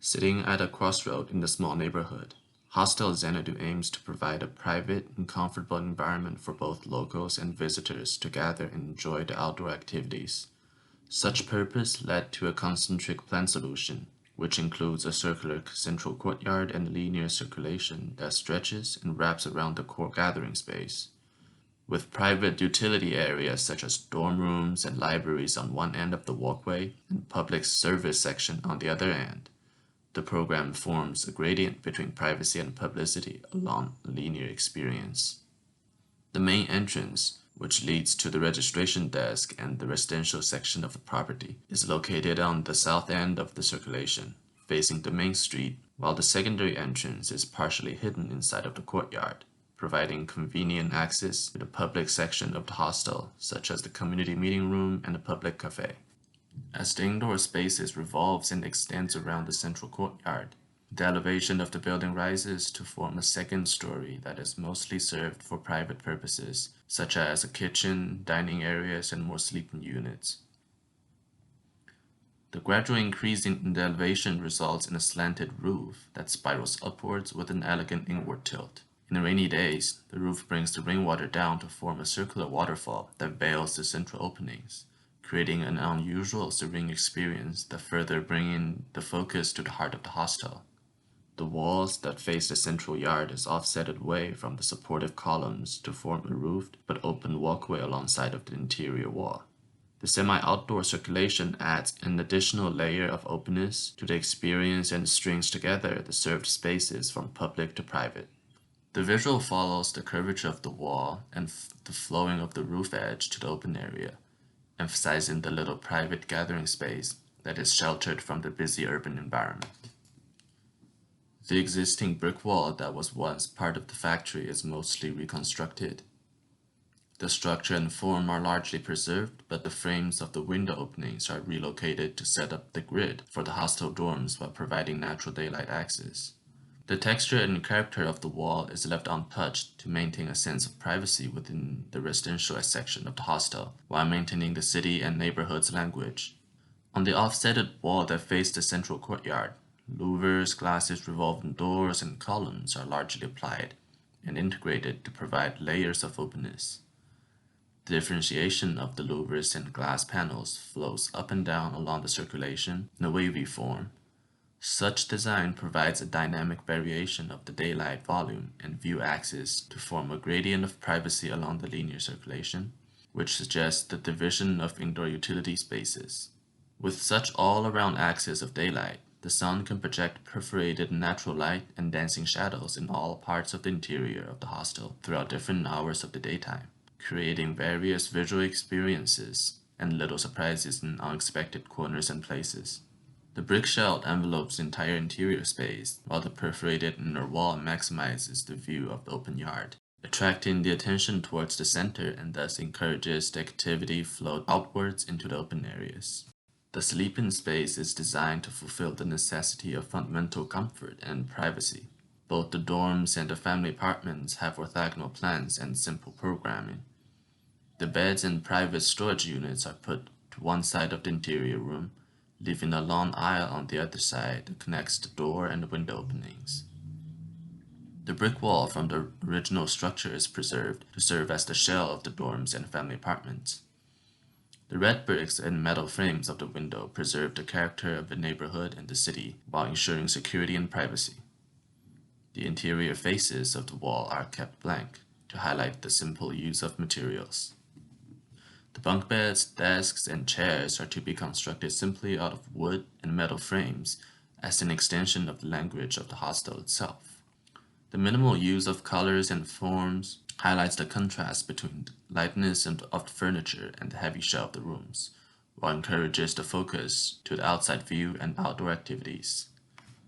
Sitting at a crossroad in a small neighborhood, Hostel Xanadu aims to provide a private and comfortable environment for both locals and visitors to gather and enjoy the outdoor activities. Such purpose led to a concentric plan solution, which includes a circular central courtyard and linear circulation that stretches and wraps around the core gathering space. With private utility areas such as dorm rooms and libraries on one end of the walkway and public service section on the other end, the program forms a gradient between privacy and publicity along a linear experience. The main entrance, which leads to the registration desk and the residential section of the property, is located on the south end of the circulation, facing the main street, while the secondary entrance is partially hidden inside of the courtyard, providing convenient access to the public section of the hostel, such as the community meeting room and the public cafe. As the indoor spaces revolves and extends around the central courtyard, the elevation of the building rises to form a second story that is mostly served for private purposes, such as a kitchen, dining areas, and more sleeping units. The gradual increase in the elevation results in a slanted roof that spirals upwards with an elegant inward tilt. In rainy days, the roof brings the rainwater down to form a circular waterfall that veils the central openings, creating an unusual serene experience that further bringing the focus to the heart of the hostel. The walls that face the central yard is offset away from the supportive columns to form a roofed but open walkway alongside of the interior wall. The semi-outdoor circulation adds an additional layer of openness to the experience and strings together the served spaces from public to private. The visual follows the curvature of the wall and the flowing of the roof edge to the open area, emphasizing the little private gathering space that is sheltered from the busy urban environment. The existing brick wall that was once part of the factory is mostly reconstructed. The structure and form are largely preserved, but the frames of the window openings are relocated to set up the grid for the hostel dorms while providing natural daylight access. The texture and character of the wall is left untouched to maintain a sense of privacy within the residential section of the hostel, while maintaining the city and neighborhood's language. On the offsetted wall that faced the central courtyard, louvers, glasses, revolving doors, and columns are largely applied and integrated to provide layers of openness. The differentiation of the louvers and glass panels flows up and down along the circulation in a wavy form. Such design provides a dynamic variation of the daylight volume and view axis to form a gradient of privacy along the linear circulation, which suggests the division of indoor utility spaces. With such all-around access of daylight, the sun can project perforated natural light and dancing shadows in all parts of the interior of the hostel throughout different hours of the daytime, creating various visual experiences and little surprises in unexpected corners and places. The brick shell envelopes the entire interior space, while the perforated inner wall maximizes the view of the open yard, attracting the attention towards the center and thus encourages the activity flow outwards into the open areas. The sleeping space is designed to fulfill the necessity of fundamental comfort and privacy. Both the dorms and the family apartments have orthogonal plans and simple programming. The beds and private storage units are put to one side of the interior room, leaving a long aisle on the other side that connects the door and the window openings. The brick wall from the original structure is preserved to serve as the shell of the dorms and family apartments. The red bricks and metal frames of the window preserve the character of the neighborhood and the city while ensuring security and privacy. The interior faces of the wall are kept blank to highlight the simple use of materials. The bunk beds, desks, and chairs are to be constructed simply out of wood and metal frames as an extension of the language of the hostel itself. The minimal use of colors and forms highlights the contrast between the lightness of the furniture and the heavy shell of the rooms, while encourages the focus to the outside view and outdoor activities.